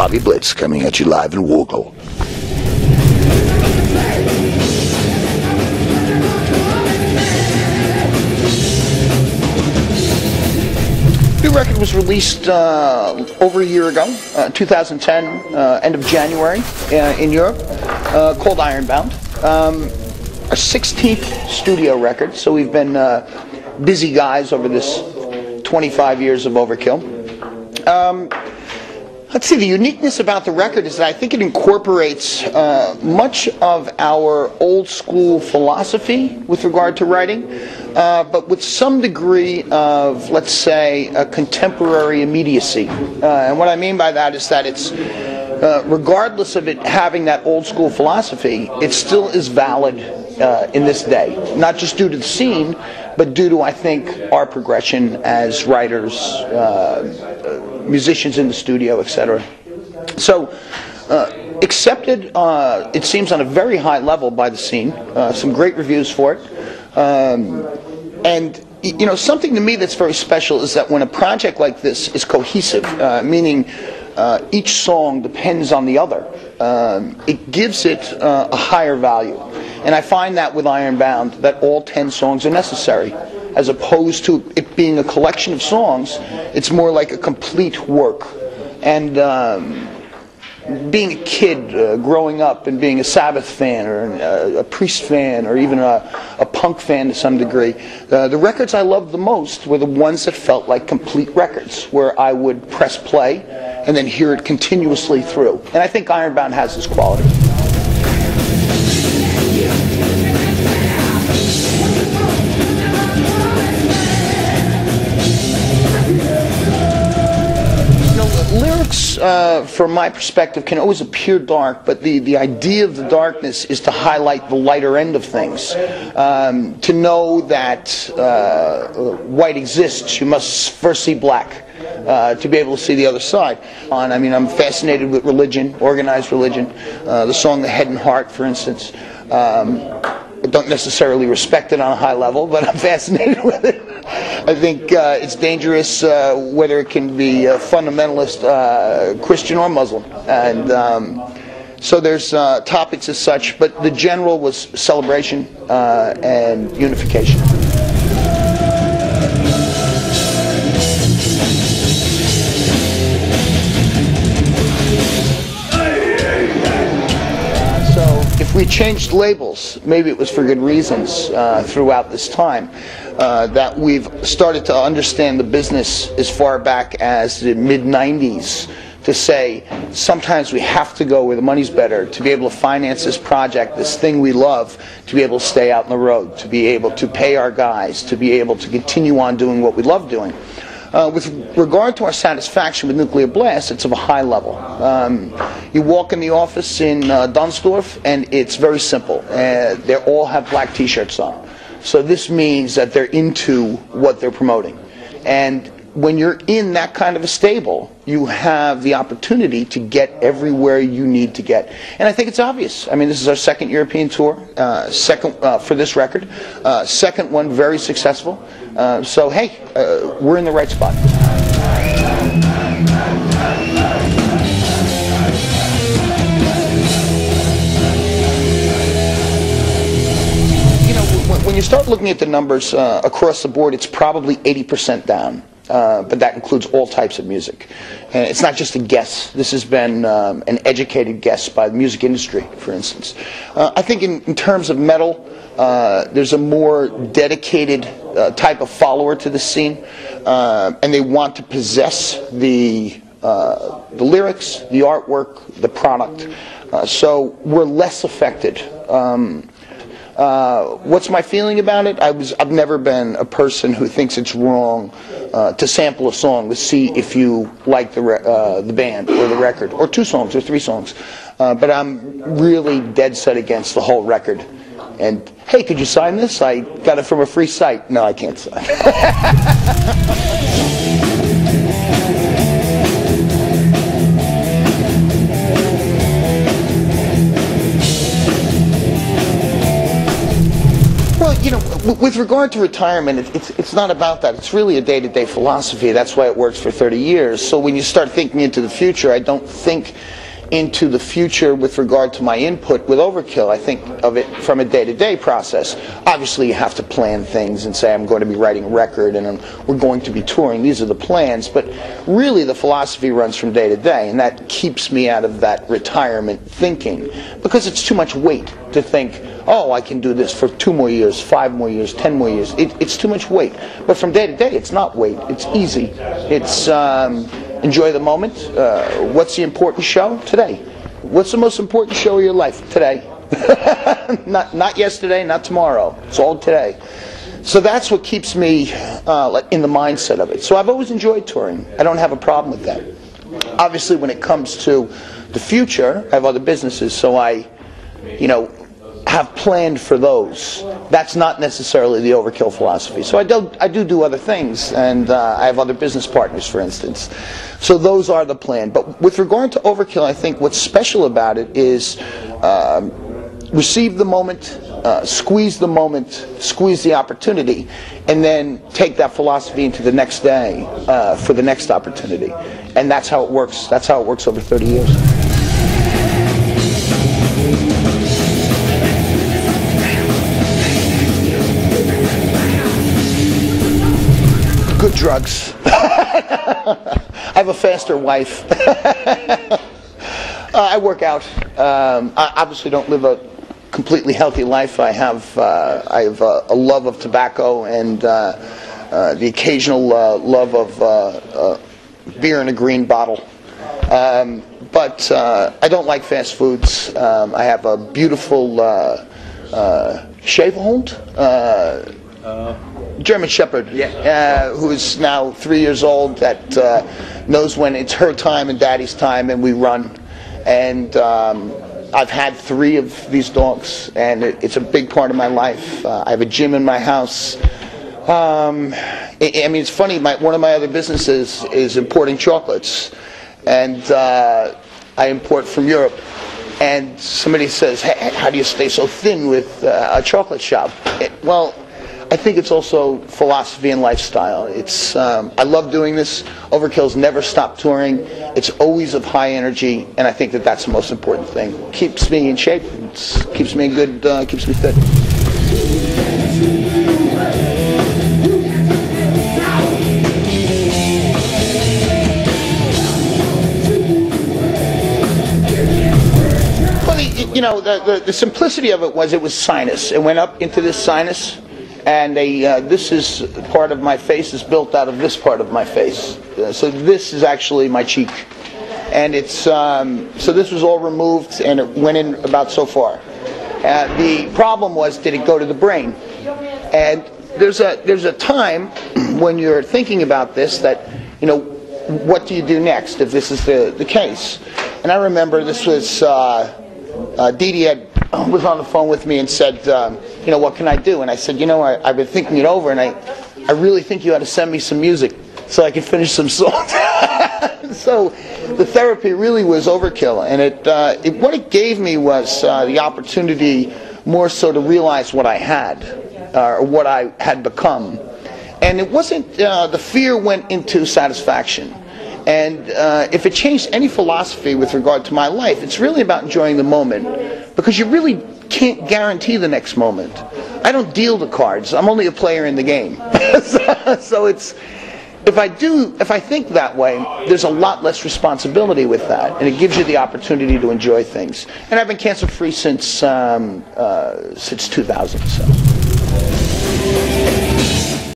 Bobby Blitz coming at you live in Wörgl. The new record was released over a year ago, 2010, end of January, in Europe, called Ironbound. Our 16th studio record, so we've been busy guys over this 25 years of Overkill. Let's see, the uniqueness about the record is that I think it incorporates much of our old school philosophy with regard to writing, but with some degree of, let's say, a contemporary immediacy. And what I mean by that is that it's, regardless of it having that old school philosophy, it still is valid in this day. Not just due to the scene, but due to, I think, our progression as writers, musicians in the studio, etc. So, accepted, it seems, on a very high level by the scene. Some great reviews for it. And, you know, something to me that's very special is that when a project like this is cohesive, meaning each song depends on the other, it gives it a higher value. And I find that with Ironbound, that all 10 songs are necessary. As opposed to it being a collection of songs, it's more like a complete work. And being a kid, growing up and being a Sabbath fan or a Priest fan or even a punk fan to some degree, the records I loved the most were the ones that felt like complete records, where I would press play and then hear it continuously through. And I think Ironbound has this quality. Lyrics, from my perspective, can always appear dark, but the idea of the darkness is to highlight the lighter end of things. To know that white exists, you must first see black to be able to see the other side. I mean, I'm fascinated with religion, organized religion. The song "The Head and Heart," for instance. I don't necessarily respect it on a high level, but I'm fascinated with it. I think it's dangerous whether it can be fundamentalist Christian or Muslim. And so there's topics as such, but the general was celebration and unification. If we changed labels, maybe it was for good reasons throughout this time, that we've started to understand the business as far back as the mid-90s to say sometimes we have to go where the money's better to be able to finance this project, this thing we love, to be able to stay out on the road, to be able to pay our guys, to be able to continue on doing what we love doing. With regard to our satisfaction with Nuclear Blast, it's of a high level. You walk in the office in Dunsdorf, and it's very simple. They all have black T-shirts on. So this means that they're into what they're promoting. And when you're in that kind of a stable, you have the opportunity to get everywhere you need to get. And I think it's obvious. I mean, this is our second European tour, second for this record. Second one, very successful. So, hey, we're in the right spot. You know, when you start looking at the numbers across the board, it's probably 80% down. But that includes all types of music. And it's not just a guess. This has been an educated guess by the music industry, for instance. I think in terms of metal, there's a more dedicated type of follower to the scene, and they want to possess the lyrics, the artwork, the product. So we're less affected. What's my feeling about it? I've never been a person who thinks it's wrong to sample a song to see if you like the band or the record, or 2 songs or 3 songs. But I'm really dead set against the whole record. And hey, could you sign this? I got it from a free site. No, I can't sign. you know, with regard to retirement, it's not about that. It's really a day-to-day philosophy. That's why it works for 30 years. So when you start thinking into the future, I don't think into the future with regard to my input with Overkill. I think of it from a day-to-day process. Obviously, you have to plan things and say, I'm going to be writing a record and we're going to be touring. These are the plans. But really, the philosophy runs from day to day, and that keeps me out of that retirement thinking, because it's too much weight to think, oh, I can do this for 2 more years, 5 more years, 10 more years. It's too much weight. But from day to day, it's not weight. It's easy. It's enjoy the moment. What's the important show? Today. What's the most important show of your life? Today. Not yesterday, not tomorrow. It's all today. So that's what keeps me in the mindset of it. So I've always enjoyed touring. I don't have a problem with that. Obviously, when it comes to the future, I have other businesses, so I, you know, have planned for those. That's not necessarily the Overkill philosophy. So I do other things, and I have other business partners, for instance. So those are the plan. But with regard to Overkill, I think what's special about it is receive the moment, squeeze the opportunity, and then take that philosophy into the next day for the next opportunity. And that's how it works. That's how it works over 30 years. Good drugs. I have a faster wife. I work out. I obviously don't live a completely healthy life. I have a love of tobacco and the occasional love of beer in a green bottle. But I don't like fast foods. I have a beautiful Schäferhund. German Shepherd, who is now 3 years old, that knows when it's her time and Daddy's time, and we run. And I've had 3 of these dogs, and it's a big part of my life. I have a gym in my house. I mean, it's funny, one of my other businesses is importing chocolates, and I import from Europe. And somebody says, hey, how do you stay so thin with a chocolate shop? Well, I think it's also philosophy and lifestyle. It's I love doing this. Overkill's never stopped touring. It's always of high energy, and I think that that's the most important thing. Keeps me in shape. Keeps me good. Keeps me fit. Funny, you know, the simplicity of it was sinus. It went up into this sinus. And this is part of my face is built out of this part of my face. So this is actually my cheek. And it's, so this was all removed and it went in about so far. The problem was, did it go to the brain? And there's a time when you're thinking about this that, you know, what do you do next if this is the case? And I remember this was, Dee Dee was on the phone with me and said, you know, what can I do? And I said, you know, I've been thinking it over, and I really think you ought to send me some music so I can finish some songs. So the therapy really was Overkill, and what it gave me was the opportunity more so to realize what I had, or what I had become. And it wasn't, the fear went into satisfaction. And if it changed any philosophy with regard to my life, it's really about enjoying the moment, because you really can't guarantee the next moment. I don't deal the cards. I'm only a player in the game. So it's, if I think that way, there's a lot less responsibility with that, and it gives you the opportunity to enjoy things. And I've been cancer-free since 2000. So.